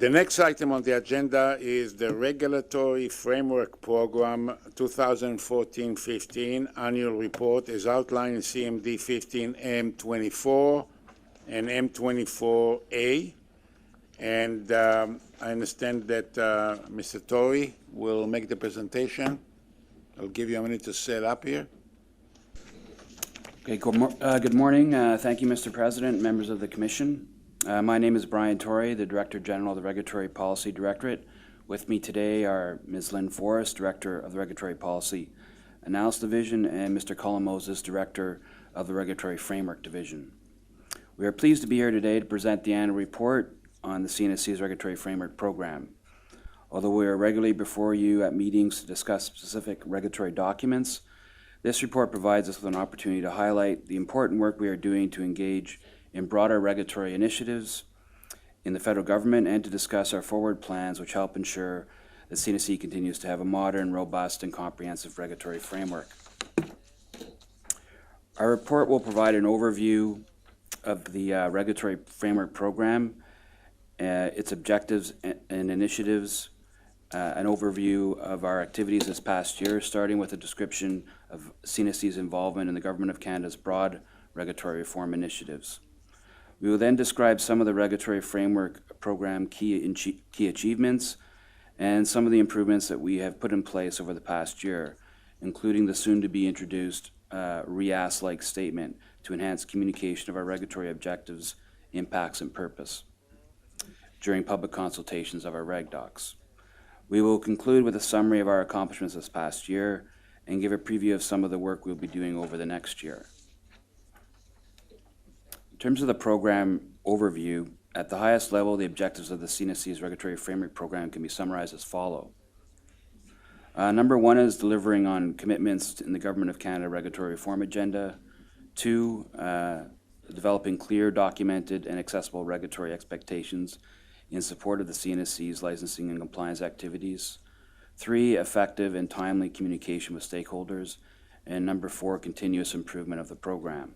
The next item on the agenda is the Regulatory Framework Program 2014-15 Annual Report as outlined in CMD 15M24 and M24A. And I understand that Mr. Torrey will make the presentation. I'll give you a minute to set up here. Okay, good morning. Thank you, Mr. President, members of the Commission. My name is Brian Torrey, the Director General of the Regulatory Policy Directorate. With me today are Ms. Lynn Forrest, Director of the Regulatory Policy Analysis Division, and Mr. Colin Moses, Director of the Regulatory Framework Division. We are pleased to be here today to present the annual report on the CNSC's Regulatory Framework Program. Although we are regularly before you at meetings to discuss specific regulatory documents, this report provides us with an opportunity to highlight the important work we are doing to engage in broader regulatory initiatives in the federal government and to discuss our forward plans which help ensure that CNSC continues to have a modern, robust, and comprehensive regulatory framework. Our report will provide an overview of the Regulatory Framework Program, its objectives and initiatives, an overview of our activities this past year, starting with a description of CNSC's involvement in the Government of Canada's broad regulatory reform initiatives. We will then describe some of the Regulatory Framework Program key achievements and some of the improvements that we have put in place over the past year, including the soon-to-be introduced REAS-like statement to enhance communication of our regulatory objectives, impacts, and purpose during public consultations of our REGDOCS. We will conclude with a summary of our accomplishments this past year and give a preview of some of the work we'll be doing over the next year. In terms of the program overview, at the highest level, the objectives of the CNSC's Regulatory Framework Program can be summarized as follow. Number one is delivering on commitments in the Government of Canada regulatory reform agenda. Two, developing clear, documented, and accessible regulatory expectations in support of the CNSC's licensing and compliance activities. Three, effective and timely communication with stakeholders. And number four, continuous improvement of the program.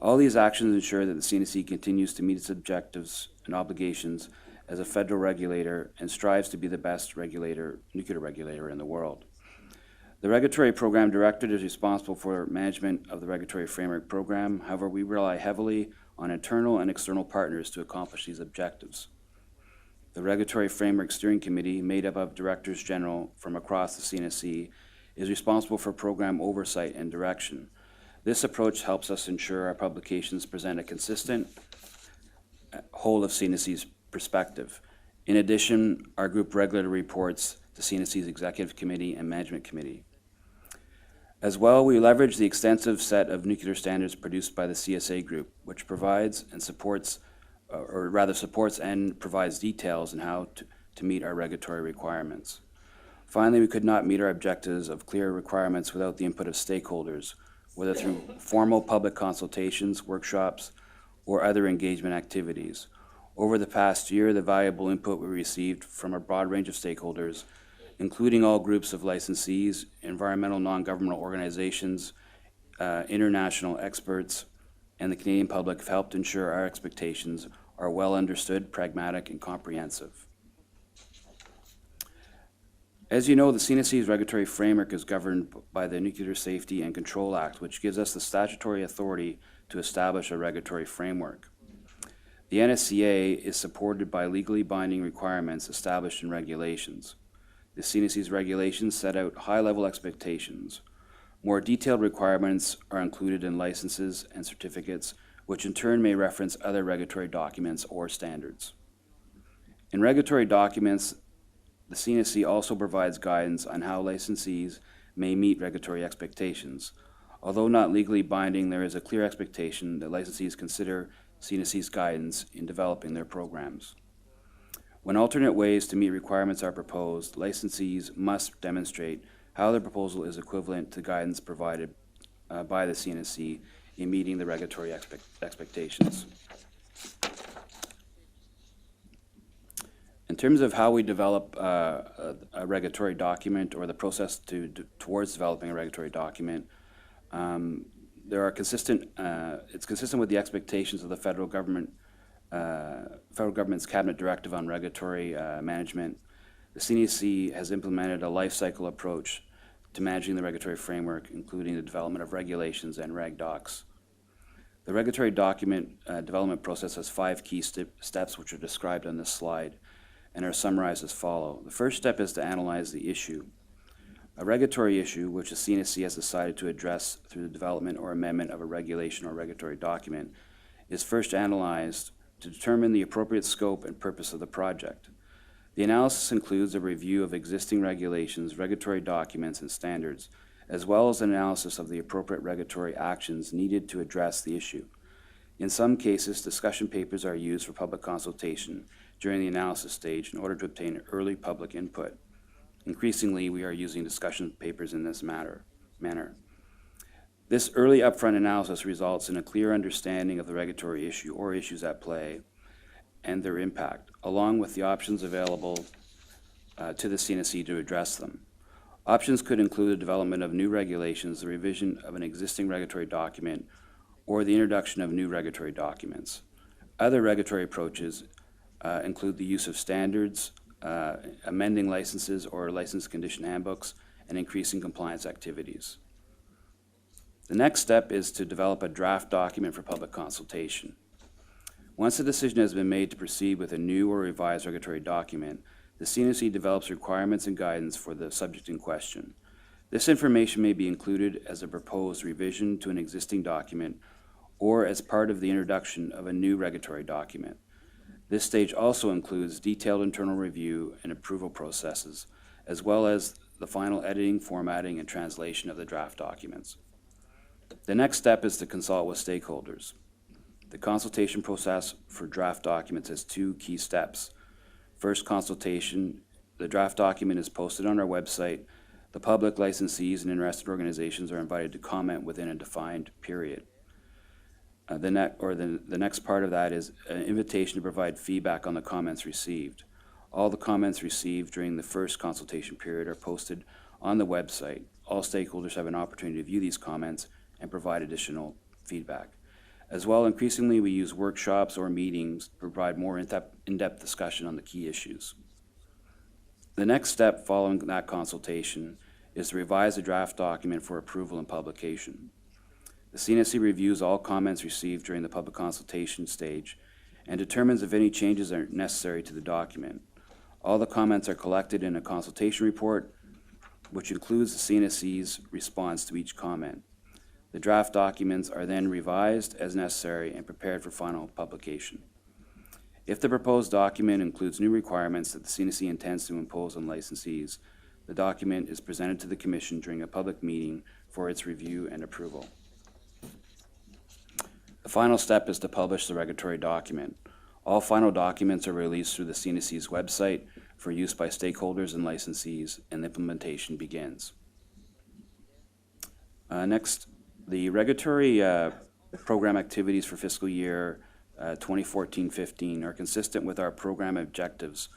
All these actions ensure that the CNSC continues to meet its objectives and obligations as a federal regulator and strives to be the best nuclear regulator in the world. The Regulatory Program Directorate is responsible for management of the Regulatory Framework Program. However, we rely heavily on internal and external partners to accomplish these objectives. The Regulatory Framework Steering Committee, made up of Directors General from across the CNSC, is responsible for program oversight and direction. This approach helps us ensure our publications present a consistent whole of CNSC's perspective. In addition, our group regularly reports to CNSC's Executive Committee and Management Committee. As well, we leverage the extensive set of nuclear standards produced by the CSA Group, which provides and supports and provides details on how to meet our regulatory requirements. Finally, we could not meet our objectives of clear requirements without the input of stakeholders, whether through formal public consultations, workshops, or other engagement activities. Over the past year, the valuable input we received from a broad range of stakeholders, including all groups of licensees, environmental non-governmental organizations, international experts, and the Canadian public have helped ensure our expectations are well understood, pragmatic, and comprehensive. As you know, the CNSC's regulatory framework is governed by the Nuclear Safety and Control Act, which gives us the statutory authority to establish a regulatory framework. The NSCA is supported by legally binding requirements established in regulations. The CNSC's regulations set out high-level expectations. More detailed requirements are included in licenses and certificates, which in turn may reference other regulatory documents or standards. In regulatory documents, the CNSC also provides guidance on how licensees may meet regulatory expectations. Although not legally binding, there is a clear expectation that licensees consider CNSC's guidance in developing their programs. When alternate ways to meet requirements are proposed, licensees must demonstrate how their proposal is equivalent to guidance provided by the CNSC in meeting the regulatory expectations. In terms of how we develop a regulatory document or the process towards developing a regulatory document, it's consistent with the expectations of the federal government federal government's cabinet directive on regulatory management, the CNSC has implemented a life cycle approach to managing the regulatory framework, including the development of regulations and REGDOCS. The regulatory document development process has 5 key steps, which are described on this slide and are summarized as follow. The first step is to analyze the issue. A regulatory issue, which the CNSC has decided to address through the development or amendment of a regulation or regulatory document, is first analyzed to determine the appropriate scope and purpose of the project. The analysis includes a review of existing regulations, regulatory documents, and standards, as well as an analysis of the appropriate regulatory actions needed to address the issue. In some cases, discussion papers are used for public consultation during the analysis stage in order to obtain early public input. Increasingly, we are using discussion papers in this manner. This early upfront analysis results in a clear understanding of the regulatory issue or issues at play and their impact, along with the options available to the CNSC to address them. Options could include the development of new regulations, the revision of an existing regulatory document, or the introduction of new regulatory documents. Other regulatory approaches include the use of standards, amending licenses or license condition handbooks, and increasing compliance activities. The next step is to develop a draft document for public consultation. Once a decision has been made to proceed with a new or revised regulatory document, the CNSC develops requirements and guidance for the subject in question. This information may be included as a proposed revision to an existing document or as part of the introduction of a new regulatory document. This stage also includes detailed internal review and approval processes, as well as the final editing, formatting, and translation of the draft documents. The next step is to consult with stakeholders. The consultation process for draft documents has 2 key steps. First, consultation. The draft document is posted on our website. The public, licensees, and interested organizations are invited to comment within a defined period. The next part of that is an invitation to provide feedback on the comments received. All the comments received during the first consultation period are posted on the website. All stakeholders have an opportunity to view these comments and provide additional feedback. As well, increasingly, we use workshops or meetings to provide more in-depth discussion on the key issues. The next step following that consultation is to revise the draft document for approval and publication. The CNSC reviews all comments received during the public consultation stage and determines if any changes are necessary to the document. All the comments are collected in a consultation report, which includes the CNSC's response to each comment. The draft documents are then revised as necessary and prepared for final publication. If the proposed document includes new requirements that the CNSC intends to impose on licensees, the document is presented to the Commission during a public meeting for its review and approval. The final step is to publish the regulatory document. All final documents are released through the CNSC's website for use by stakeholders and licensees, and the implementation begins. Next, the regulatory program activities for fiscal year 2014-15 are consistent with our program objectives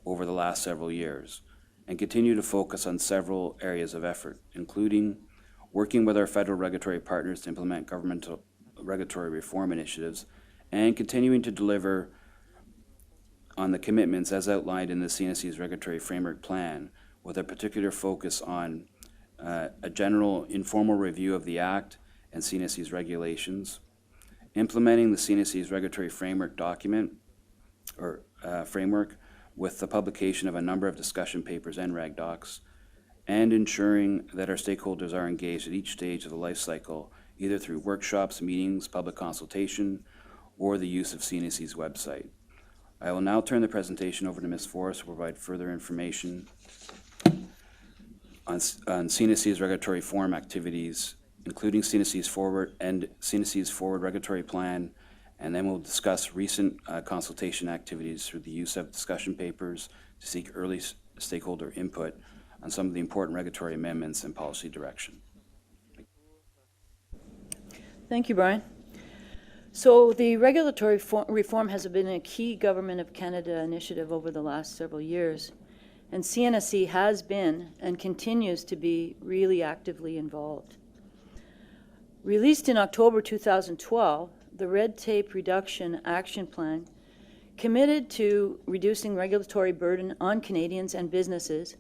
over the last several years and continue to focus on several areas of effort, including working with our federal regulatory partners to implement governmental regulatory reform initiatives and continuing to deliver on the commitments as outlined in the CNSC's regulatory framework plan, with a particular focus on a general informal review of the Act and CNSC's regulations, implementing the CNSC's regulatory framework document or framework with the publication of a number of discussion papers and REGDOCS, and ensuring that our stakeholders are engaged at each stage of the life cycle, either through workshops, meetings, public consultation, or the use of CNSC's website. I will now turn the presentation over to Ms. Forrest to provide further information on CNSC's regulatory forum activities, including CNSC's forward regulatory plan, and then we'll discuss recent consultation activities through the use of discussion papers to seek early stakeholder input on some of the important regulatory amendments and policy direction. Thank you, Brian. So the regulatory reform has been a key Government of Canada initiative over the last several years, and CNSC has been and continues to be really actively involved. Released in October 2012, the Red Tape Reduction Action Plan committed to reducing regulatory burden on Canadians and businesses,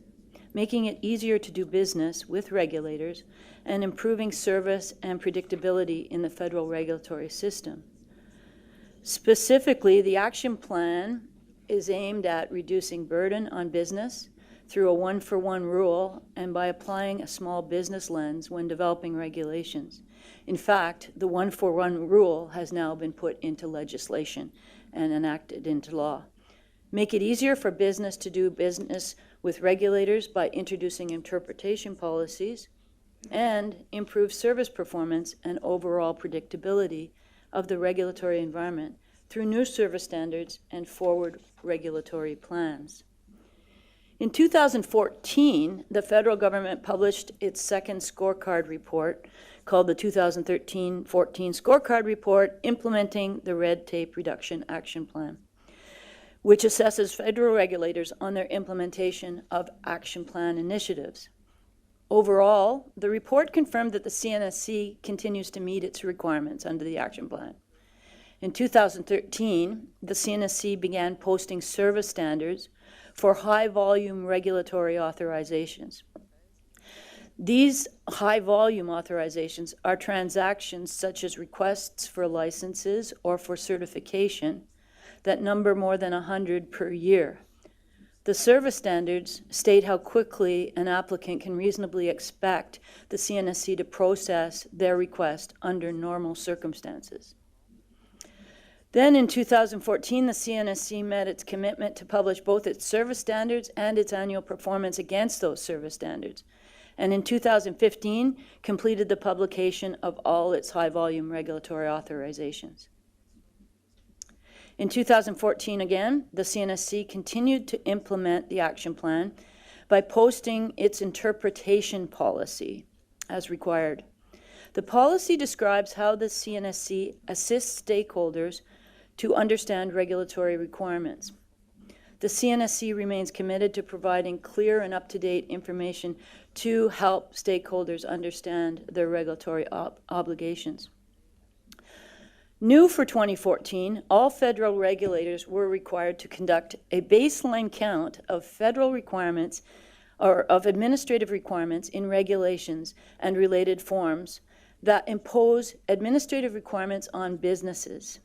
making it easier to do business with regulators, and improving service and predictability in the federal regulatory system. Specifically, the action plan is aimed at reducing burden on business through a one-for-one rule and by applying a small business lens when developing regulations. In fact, the one-for-one rule has now been put into legislation and enacted into law. Make it easier for business to do business with regulators by introducing interpretation policies, and improve service performance and overall predictability of the regulatory environment through new service standards and forward regulatory plans. In 2014, the federal government published its second scorecard report called the 2013-14 Scorecard Report Implementing the Red Tape Reduction Action Plan, which assesses federal regulators on their implementation of action plan initiatives. Overall, the report confirmed that the CNSC continues to meet its requirements under the action plan. In 2013, the CNSC began posting service standards for high-volume regulatory authorizations. These high-volume authorizations are transactions such as requests for licenses or for certification that number more than 100 per year. The service standards state how quickly an applicant can reasonably expect the CNSC to process their request under normal circumstances. Then in 2014, the CNSC met its commitment to publish both its service standards and its annual performance against those service standards. And in 2015, completed the publication of all its high-volume regulatory authorizations. In 2014 again, the CNSC continued to implement the action plan by posting its interpretation policy as required. The policy describes how the CNSC assists stakeholders to understand regulatory requirements. The CNSC remains committed to providing clear and up-to-date information to help stakeholders understand their regulatory obligations. New for 2014, all federal regulators were required to conduct a baseline count of federal requirements or of administrative requirements in regulations and related forms that impose administrative requirements on businesses.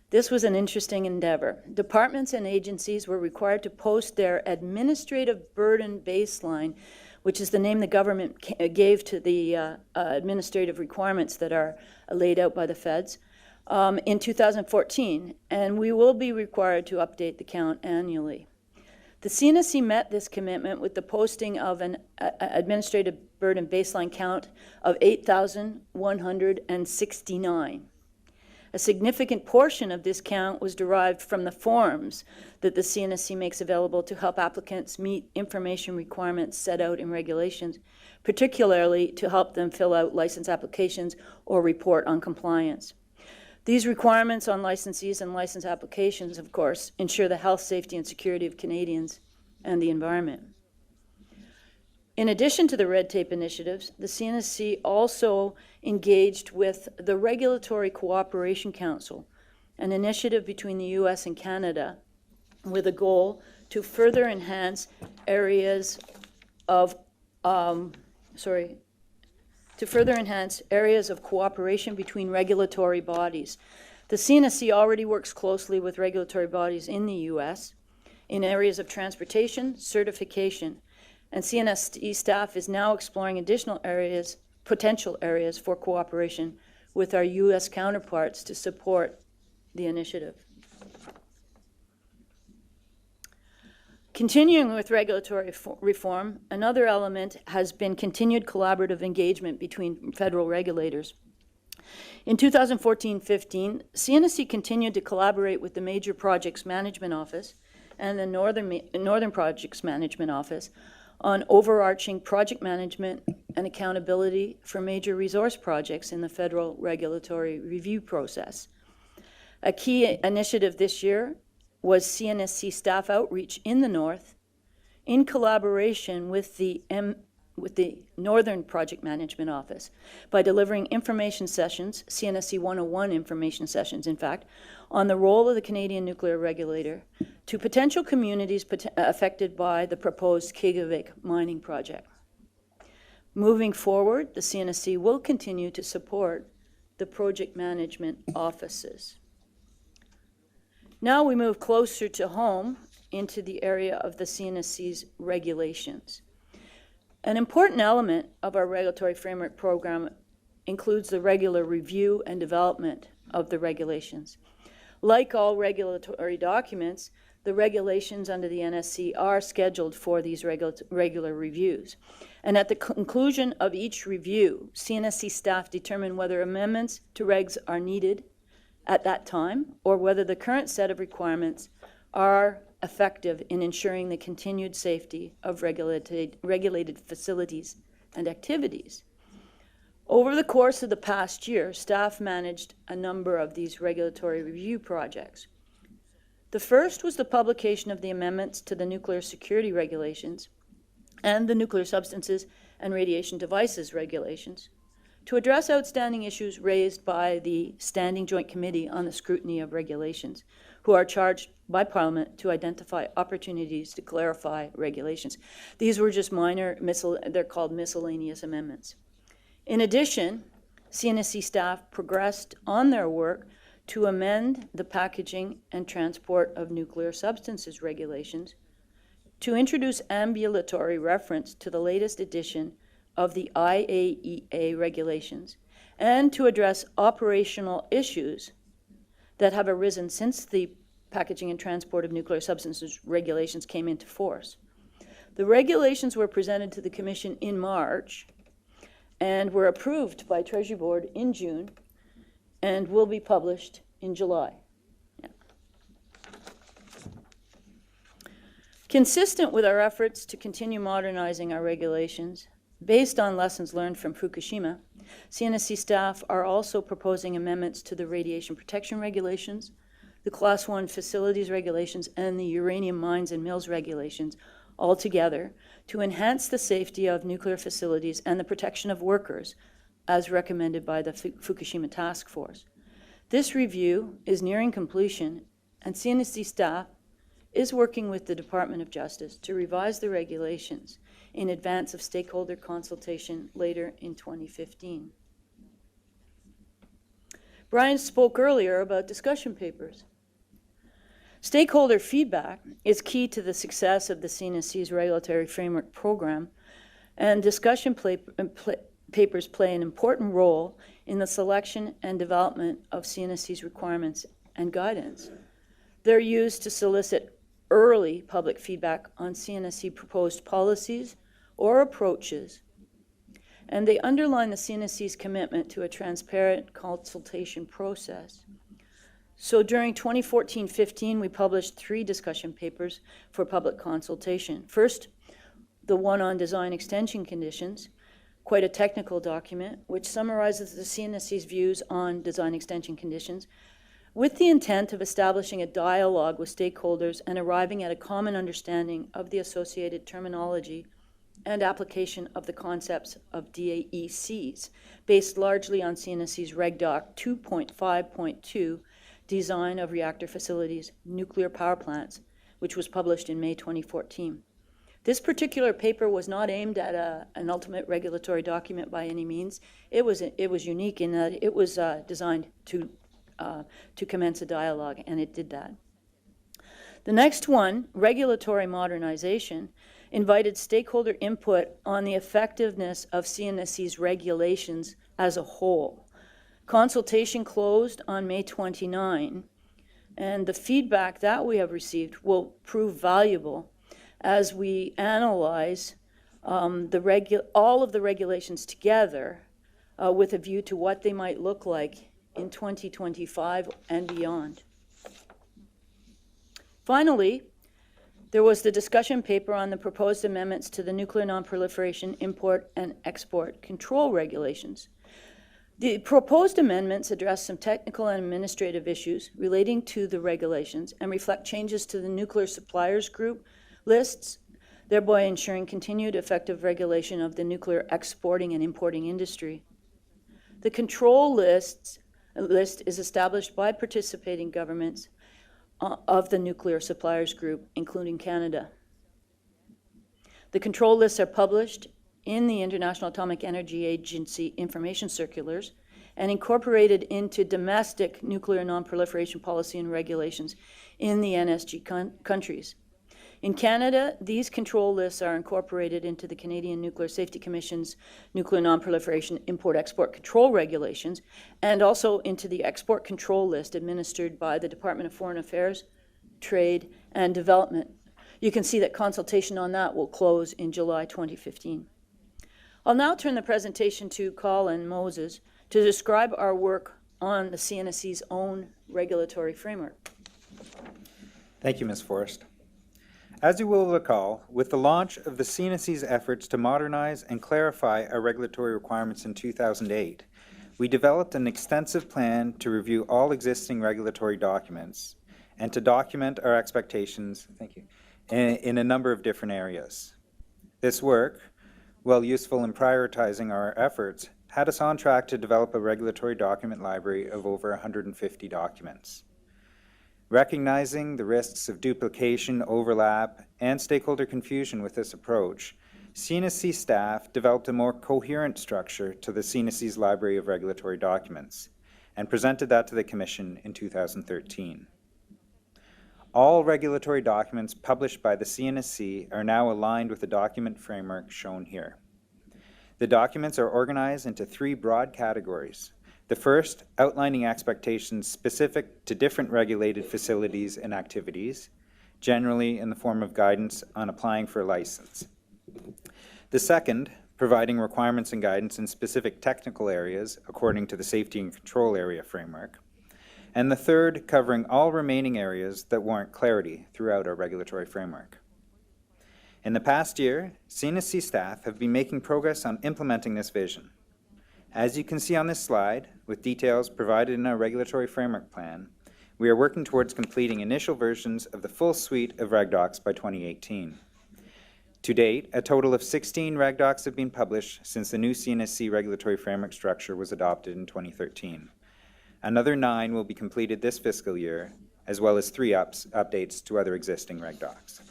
This was an interesting endeavor. Departments and agencies were required to post their administrative burden baseline, which is the name the government gave to the administrative requirements that are laid out by the feds, in 2014, and we will be required to update the count annually. The CNSC met this commitment with the posting of an administrative burden baseline count of 8,169. A significant portion of this count was derived from the forms that the CNSC makes available to help applicants meet information requirements set out in regulations, particularly to help them fill out license applications or report on compliance. These requirements on licensees and license applications, of course, ensure the health, safety, and security of Canadians and the environment. In addition to the red tape initiatives, the CNSC also engaged with the Regulatory Cooperation Council, an initiative between the U.S. and Canada with a goal to further enhance areas of cooperation between regulatory bodies. The CNSC already works closely with regulatory bodies in the U.S. in areas of transportation, certification, and CNSC staff is now exploring additional areas, potential areas for cooperation with our U.S. counterparts to support the initiative. Continuing with regulatory reform, another element has been continued collaborative engagement between federal regulators. In 2014-15, CNSC continued to collaborate with the Major Projects Management Office and the Northern Projects Management Office on overarching project management and accountability for major resource projects in the federal regulatory review process. A key initiative this year was CNSC staff outreach in the North in collaboration with the with the Northern Project Management Office by delivering information sessions, CNSC 101 information sessions, in fact, on the role of the Canadian nuclear regulator to potential communities affected by the proposed Kegavik mining project. Moving forward, the CNSC will continue to support the project management offices. Now we move closer to home into the area of the CNSC's regulations. An important element of our regulatory framework program includes the regular review and development of the regulations. Like all regulatory documents, the regulations under the NSC are scheduled for these regular reviews. And at the conclusion of each review, CNSC staff determine whether amendments to regs are needed at that time, or whether the current set of requirements are effective in ensuring the continued safety of regulated facilities and activities. Over the course of the past year, staff managed a number of these regulatory review projects. The first was the publication of the amendments to the nuclear security regulations and the nuclear substances and radiation devices regulations to address outstanding issues raised by the Standing Joint Committee on the Scrutiny of Regulations, who are charged by Parliament to identify opportunities to clarify regulations. These were just minor, they're called miscellaneous amendments. In addition, CNSC staff progressed on their work to amend the packaging and transport of nuclear substances regulations to introduce ambulatory reference to the latest edition of the IAEA regulations and to address operational issues that have arisen since the packaging and transport of nuclear substances regulations came into force. The regulations were presented to the Commission in March and were approved by Treasury Board in June and will be published in July. Yeah. Consistent with our efforts to continue modernizing our regulations, based on lessons learned from Fukushima, CNSC staff are also proposing amendments to the radiation protection regulations, the Class 1 facilities regulations, and the uranium mines and mills regulations altogether to enhance the safety of nuclear facilities and the protection of workers as recommended by the Fukushima Task Force. This review is nearing completion, and CNSC staff is working with the Department of Justice to revise the regulations in advance of stakeholder consultation later in 2015. Brian spoke earlier about discussion papers. Stakeholder feedback is key to the success of the CNSC's regulatory framework program, and discussion papers play an important role in the selection and development of CNSC's requirements and guidance. They're used to solicit early public feedback on CNSC proposed policies or approaches, and they underline the CNSC's commitment to a transparent consultation process. So during 2014-15, we published 3 discussion papers for public consultation. First, the one on design extension conditions, quite a technical document, which summarizes the CNSC's views on design extension conditions, with the intent of establishing a dialogue with stakeholders and arriving at a common understanding of the associated terminology and application of the concepts of DAECs, based largely on CNSC's REGDOC 2.5.2, Design of Reactor Facilities, Nuclear Power Plants, which was published in May 2014. This particular paper was not aimed at an ultimate regulatory document by any means. It was unique in that it was designed to commence a dialogue, and it did that. The next one, regulatory modernization, invited stakeholder input on the effectiveness of CNSC's regulations as a whole. Consultation closed on May 29, and the feedback that we have received will prove valuable as we analyze all of the regulations together with a view to what they might look like in 2025 and beyond. Finally, there was the discussion paper on the proposed amendments to the Nuclear Nonproliferation, Import, and Export Control Regulations. The proposed amendments address some technical and administrative issues relating to the regulations and reflect changes to the nuclear suppliers group lists, thereby ensuring continued effective regulation of the nuclear exporting and importing industry. The control list is established by participating governments of the nuclear suppliers group, including Canada. The control lists are published in the International Atomic Energy Agency information circulars and incorporated into domestic nuclear non-proliferation policy and regulations in the NSG countries. In Canada, these control lists are incorporated into the Canadian Nuclear Safety Commission's Nuclear Non-Proliferation Import-Export Control Regulations, and also into the Export Control List administered by the Department of Foreign Affairs, Trade, and Development. You can see that consultation on that will close in July 2015. I'll now turn the presentation to Colin Moses to describe our work on the CNSC's own regulatory framework. Thank you, Ms. Forrest. As you will recall, with the launch of the CNSC's efforts to modernize and clarify our regulatory requirements in 2008, we developed an extensive plan to review all existing regulatory documents and to document our expectations, in a number of different areas. This work, while useful in prioritizing our efforts, had us on track to develop a regulatory document library of over 150 documents. Recognizing the risks of duplication, overlap, and stakeholder confusion with this approach, CNSC staff developed a more coherent structure to the CNSC's library of regulatory documents and presented that to the Commission in 2013. All regulatory documents published by the CNSC are now aligned with the document framework shown here. The documents are organized into three broad categories. The first, outlining expectations specific to different regulated facilities and activities, generally in the form of guidance on applying for a license. The second, providing requirements and guidance in specific technical areas according to the Safety and Control Area Framework. And the third, covering all remaining areas that warrant clarity throughout our regulatory framework. In the past year, CNSC staff have been making progress on implementing this vision. As you can see on this slide, with details provided in our regulatory framework plan, we are working towards completing initial versions of the full suite of REGDOCS by 2018. To date, a total of 16 REGDOCS have been published since the new CNSC regulatory framework structure was adopted in 2013. Another 9 will be completed this fiscal year, as well as 3 updates to other existing REGDOCS.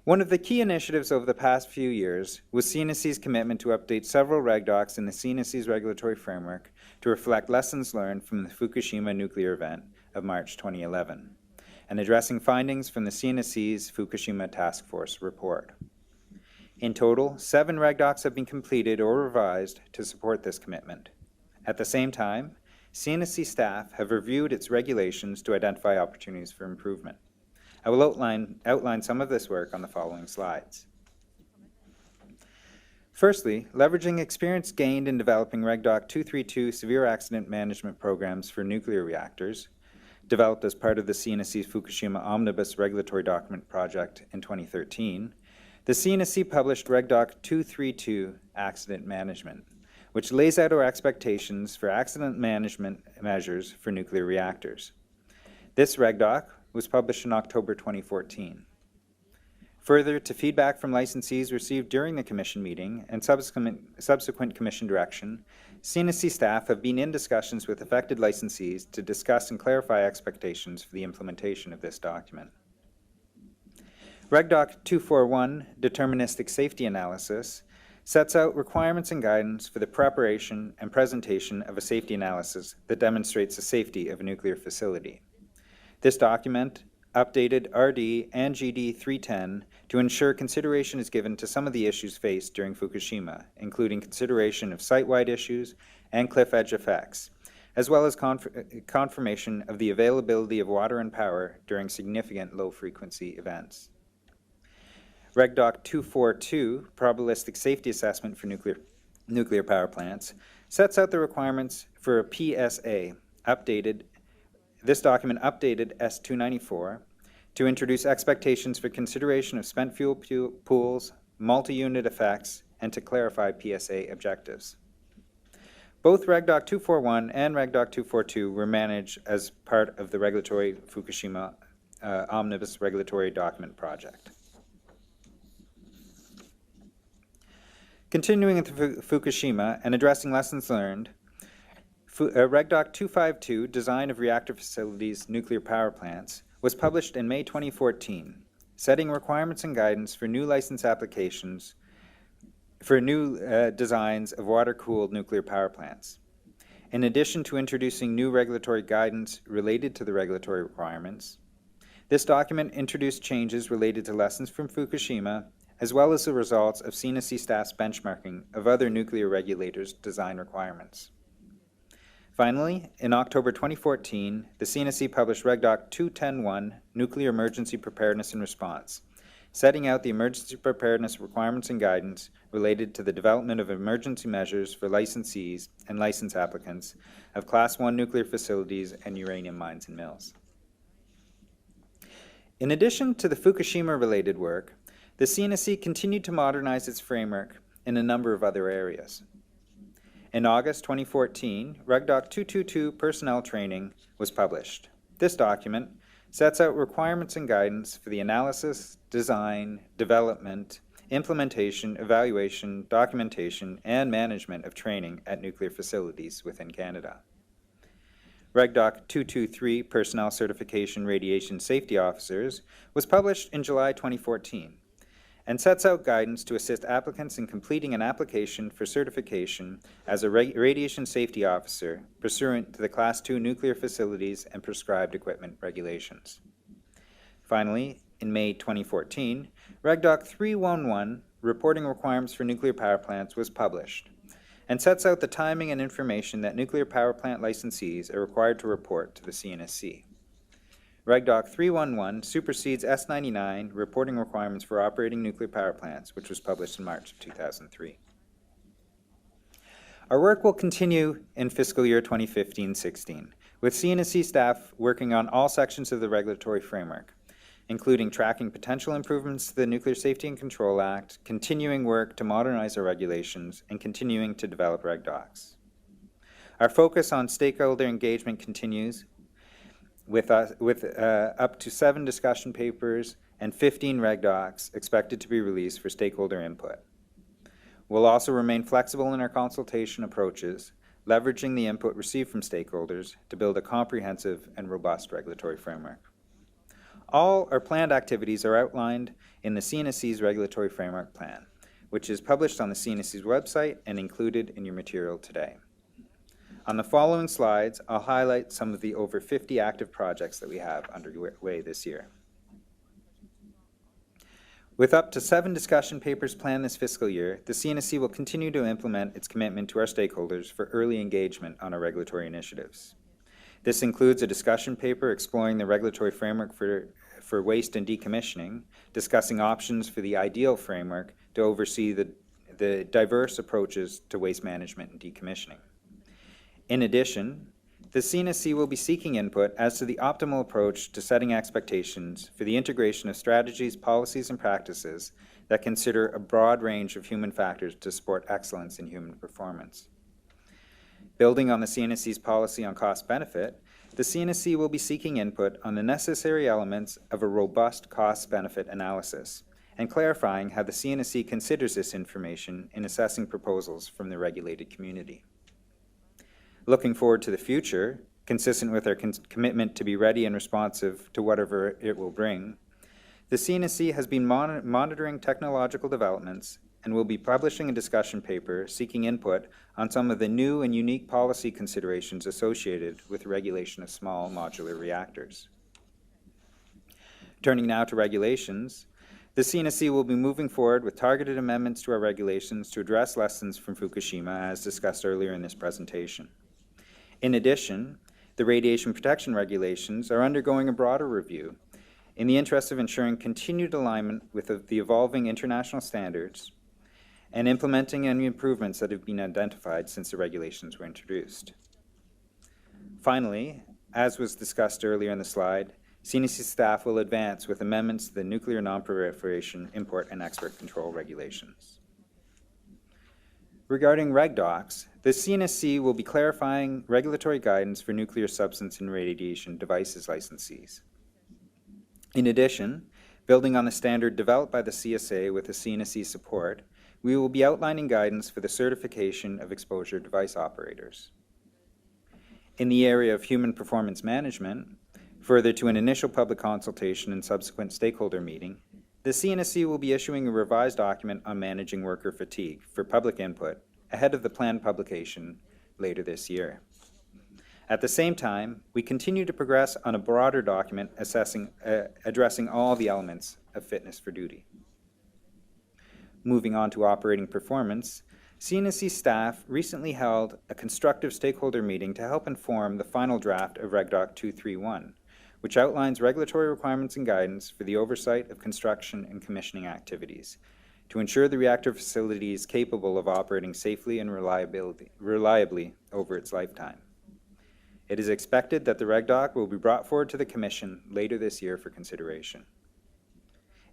One of the key initiatives over the past few years was CNSC's commitment to update several REGDOCS in the CNSC's regulatory framework to reflect lessons learned from the Fukushima nuclear event of March 2011, and addressing findings from the CNSC's Fukushima Task Force report. In total, 7 REGDOCS have been completed or revised to support this commitment. At the same time, CNSC staff have reviewed its regulations to identify opportunities for improvement. I will outline some of this work on the following slides. Firstly, leveraging experience gained in developing REGDOC 232 severe accident management programs for nuclear reactors, developed as part of the CNSC's Fukushima Omnibus Regulatory Document Project in 2013, the CNSC published REGDOC 232 Accident Management, which lays out our expectations for accident management measures for nuclear reactors. This REGDOC was published in October 2014. Further, to feedback from licensees received during the Commission meeting and subsequent Commission direction, CNSC staff have been in discussions with affected licensees to discuss and clarify expectations for the implementation of this document. REGDOC 241, Deterministic Safety Analysis, sets out requirements and guidance for the preparation and presentation of a safety analysis that demonstrates the safety of a nuclear facility. This document updated RD and GD 310 to ensure consideration is given to some of the issues faced during Fukushima, including consideration of site-wide issues and cliff edge effects, as well as confirmation of the availability of water and power during significant low-frequency events. REGDOC 242, Probabilistic Safety Assessment for nuclear power plants, sets out the requirements for a PSA, this document updated S294 to introduce expectations for consideration of spent fuel pools, multi-unit effects, and to clarify PSA objectives. Both REGDOC 241 and REGDOC 242 were managed as part of the regulatory Fukushima Omnibus Regulatory Document Project. Continuing with Fukushima and addressing lessons learned, REGDOC 252, Design of Reactor Facilities, Nuclear Power Plants, was published in May 2014, setting requirements and guidance for new license applications for new designs of water-cooled nuclear power plants. In addition to introducing new regulatory guidance related to the regulatory requirements, this document introduced changes related to lessons from Fukushima, as well as the results of CNSC staff's benchmarking of other nuclear regulators' design requirements. Finally, in October 2014, the CNSC published REGDOC 210.1, Nuclear Emergency Preparedness and Response, setting out the emergency preparedness requirements and guidance related to the development of emergency measures for licensees and license applicants of Class 1 nuclear facilities and uranium mines and mills. In addition to the Fukushima-related work, the CNSC continued to modernize its framework in a number of other areas. In August 2014, REGDOC 222 Personnel Training was published. This document sets out requirements and guidance for the analysis, design, development, implementation, evaluation, documentation, and management of training at nuclear facilities within Canada. REGDOC 223 Personnel Certification Radiation Safety Officers was published in July 2014 and sets out guidance to assist applicants in completing an application for certification as a radiation safety officer pursuant to the Class 2 nuclear facilities and prescribed equipment regulations. Finally, in May 2014, REGDOC 311, Reporting Requirements for Nuclear Power Plants, was published and sets out the timing and information that nuclear power plant licensees are required to report to the CNSC. REGDOC 311 supersedes S99, Reporting Requirements for Operating Nuclear Power Plants, which was published in March of 2003. Our work will continue in fiscal year 2015-16, with CNSC staff working on all sections of the regulatory framework, including tracking potential improvements to the Nuclear Safety and Control Act, continuing work to modernize our regulations, and continuing to develop REGDOCS. Our focus on stakeholder engagement continues, with up to 7 discussion papers and 15 REGDOCS expected to be released for stakeholder input. We'll also remain flexible in our consultation approaches, leveraging the input received from stakeholders to build a comprehensive and robust regulatory framework. All our planned activities are outlined in the CNSC's Regulatory Framework Plan, which is published on the CNSC's website and included in your material today. On the following slides, I'll highlight some of the over 50 active projects that we have underway this year. With up to 7 discussion papers planned this fiscal year, the CNSC will continue to implement its commitment to our stakeholders for early engagement on our regulatory initiatives. This includes a discussion paper exploring the regulatory framework for waste and decommissioning, discussing options for the ideal framework to oversee the diverse approaches to waste management and decommissioning. In addition, the CNSC will be seeking input as to the optimal approach to setting expectations for the integration of strategies, policies, and practices that consider a broad range of human factors to support excellence in human performance. Building on the CNSC's policy on cost-benefit, the CNSC will be seeking input on the necessary elements of a robust cost-benefit analysis and clarifying how the CNSC considers this information in assessing proposals from the regulated community. Looking forward to the future, consistent with our commitment to be ready and responsive to whatever it will bring, the CNSC has been monitoring technological developments and will be publishing a discussion paper seeking input on some of the new and unique policy considerations associated with regulation of small modular reactors. Turning now to regulations, the CNSC will be moving forward with targeted amendments to our regulations to address lessons from Fukushima, as discussed earlier in this presentation. In addition, the radiation protection regulations are undergoing a broader review in the interest of ensuring continued alignment with the evolving international standards and implementing any improvements that have been identified since the regulations were introduced. Finally, as was discussed earlier in the slide, CNSC staff will advance with amendments to the Nuclear Non-Proliferation, Import, and Export Control regulations. Regarding REGDOCS, the CNSC will be clarifying regulatory guidance for nuclear substance and radiation devices licensees. In addition, building on the standard developed by the CSA with the CNSC support, we will be outlining guidance for the certification of exposure device operators. In the area of human performance management, further to an initial public consultation and subsequent stakeholder meeting, the CNSC will be issuing a revised document on managing worker fatigue for public input ahead of the planned publication later this year. At the same time, we continue to progress on a broader document addressing all the elements of fitness for duty. Moving on to operating performance, CNSC staff recently held a constructive stakeholder meeting to help inform the final draft of REGDOC 231, which outlines regulatory requirements and guidance for the oversight of construction and commissioning activities to ensure the reactor facility is capable of operating safely and reliably over its lifetime. It is expected that the REGDOC will be brought forward to the Commission later this year for consideration.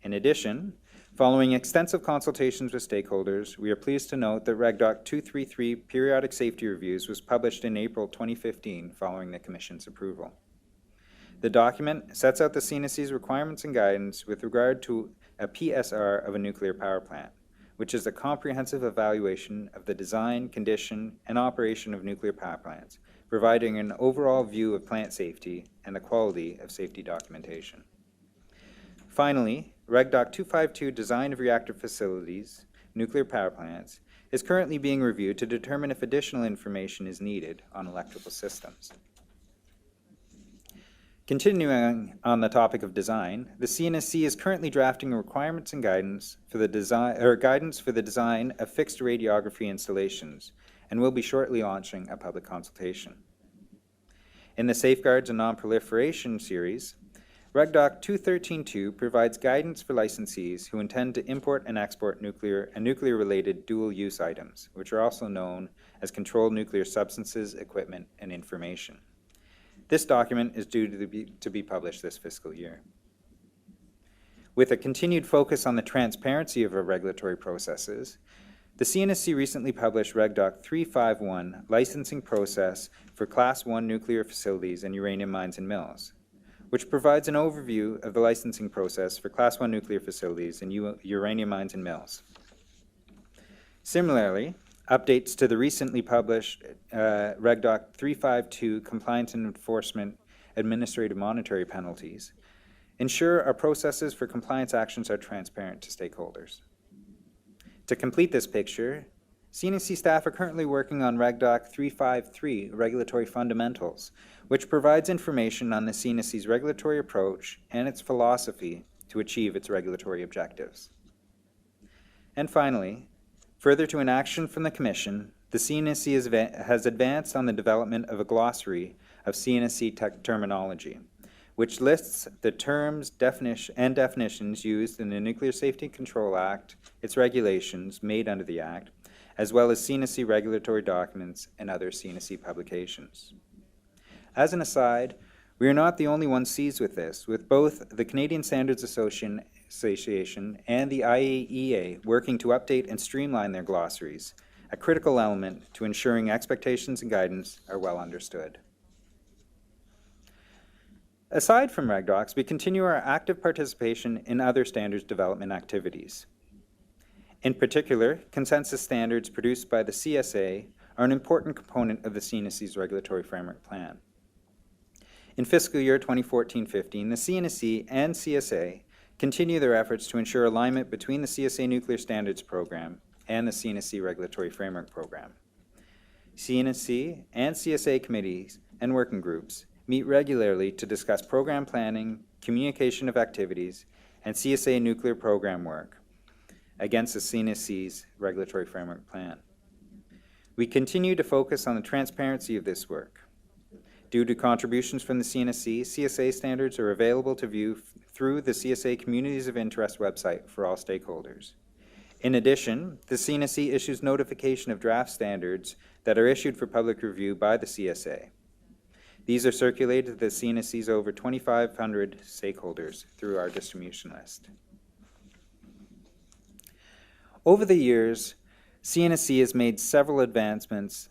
In addition, following extensive consultations with stakeholders, we are pleased to note that REGDOC 233 Periodic Safety Reviews was published in April 2015 following the Commission's approval. The document sets out the CNSC's requirements and guidance with regard to a PSR of a nuclear power plant, which is a comprehensive evaluation of the design, condition, and operation of nuclear power plants, providing an overall view of plant safety and the quality of safety documentation. Finally, REGDOC 252 Design of Reactor Facilities, Nuclear Power Plants, is currently being reviewed to determine if additional information is needed on electrical systems. Continuing on the topic of design, the CNSC is currently drafting requirements and guidance for the design of fixed radiography installations, and will be shortly launching a public consultation. In the Safeguards and Non-Proliferation series, REGDOC 213.2 provides guidance for licensees who intend to import and export nuclear and nuclear-related dual-use items, which are also known as controlled nuclear substances, equipment, and information. This document is due to be published this fiscal year. With a continued focus on the transparency of our regulatory processes, the CNSC recently published REGDOC 351, Licensing Process for Class 1 Nuclear Facilities and Uranium Mines and Mills, which provides an overview of the licensing process for Class 1 nuclear facilities and uranium mines and mills. Similarly, updates to the recently published REGDOC 352, Compliance and Enforcement Administrative Monetary Penalties, ensure our processes for compliance actions are transparent to stakeholders. To complete this picture, CNSC staff are currently working on REGDOC 353, Regulatory Fundamentals, which provides information on the CNSC's regulatory approach and its philosophy to achieve its regulatory objectives. And finally, further to an action from the Commission, the CNSC has advanced on the development of a glossary of CNSC terminology, which lists the terms and definitions used in the Nuclear Safety and Control Act, its regulations made under the Act, as well as CNSC regulatory documents and other CNSC publications. As an aside, we are not the only ones seized with this, with both the Canadian Standards Association and the IAEA working to update and streamline their glossaries, a critical element to ensuring expectations and guidance are well understood. Aside from REGDOCS, we continue our active participation in other standards development activities. In particular, consensus standards produced by the CSA are an important component of the CNSC's regulatory framework plan. In fiscal year 2014-15, the CNSC and CSA continue their efforts to ensure alignment between the CSA Nuclear Standards Program and the CNSC Regulatory Framework Program. CNSC and CSA committees and working groups meet regularly to discuss program planning, communication of activities, and CSA nuclear program work against the CNSC's Regulatory Framework Plan. We continue to focus on the transparency of this work. Due to contributions from the CNSC, CSA standards are available to view through the CSA Communities of Interest website for all stakeholders. In addition, the CNSC issues notification of draft standards that are issued for public review by the CSA. These are circulated to the CNSC's over 2,500 stakeholders through our distribution list. Over the years, CNSC has made several enhancements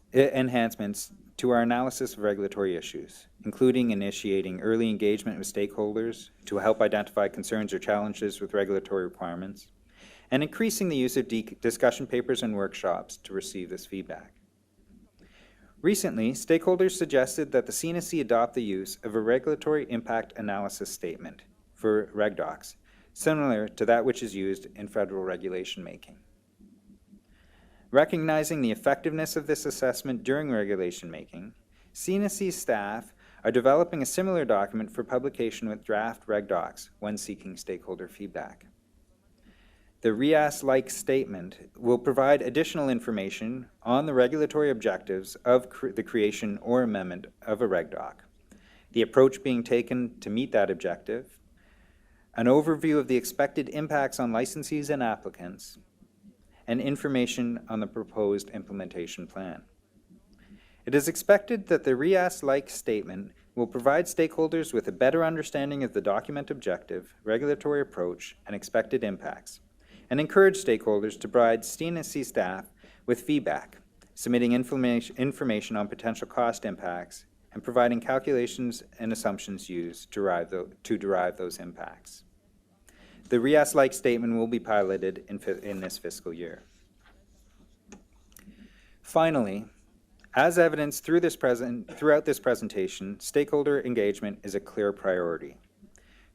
to our analysis of regulatory issues, including initiating early engagement with stakeholders to help identify concerns or challenges with regulatory requirements, and increasing the use of discussion papers and workshops to receive this feedback. Recently, stakeholders suggested that the CNSC adopt the use of a regulatory impact analysis statement for REGDOCS, similar to that which is used in federal regulation making. Recognizing the effectiveness of this assessment during regulation making, CNSC staff are developing a similar document for publication with draft REGDOCS when seeking stakeholder feedback. The REAS-like statement will provide additional information on the regulatory objectives of the creation or amendment of a REGDOC, the approach being taken to meet that objective, an overview of the expected impacts on licensees and applicants, and information on the proposed implementation plan. It is expected that the REAS-like statement will provide stakeholders with a better understanding of the document objective, regulatory approach, and expected impacts, and encourage stakeholders to provide CNSC staff with feedback, submitting information on potential cost impacts, and providing calculations and assumptions used to derive those impacts. The REAS-like statement will be piloted in this fiscal year. Finally, as evidenced throughout this presentation, stakeholder engagement is a clear priority.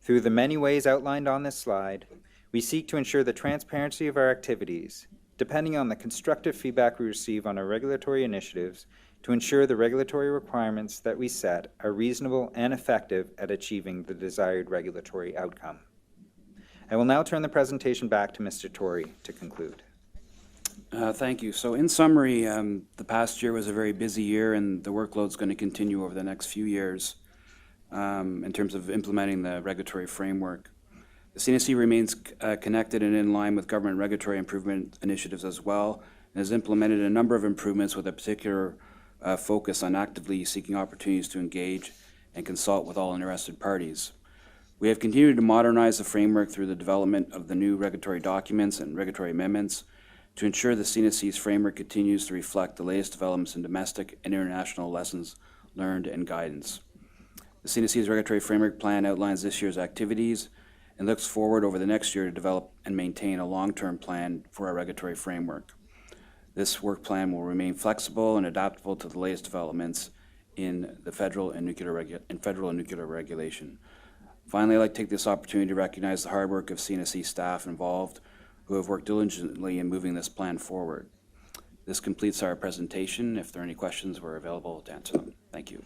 Through the many ways outlined on this slide, we seek to ensure the transparency of our activities, depending on the constructive feedback we receive on our regulatory initiatives, to ensure the regulatory requirements that we set are reasonable and effective at achieving the desired regulatory outcome. I will now turn the presentation back to Mr. Torrey to conclude. Thank you. So in summary, the past year was a very busy year, and the workload's going to continue over the next few years in terms of implementing the regulatory framework. The CNSC remains connected and in line with government regulatory improvement initiatives as well, and has implemented a number of improvements with a particular focus on actively seeking opportunities to engage and consult with all interested parties. We have continued to modernize the framework through the development of the new regulatory documents and regulatory amendments to ensure the CNSC's framework continues to reflect the latest developments in domestic and international lessons learned and guidance. The CNSC's regulatory framework plan outlines this year's activities and looks forward over the next year to develop and maintain a long-term plan for our regulatory framework. This work plan will remain flexible and adaptable to the latest developments in the federal and nuclear regulation. Finally, I'd like to take this opportunity to recognize the hard work of CNSC staff involved who have worked diligently in moving this plan forward. This completes our presentation. If there are any questions, we're available to answer them. Thank you.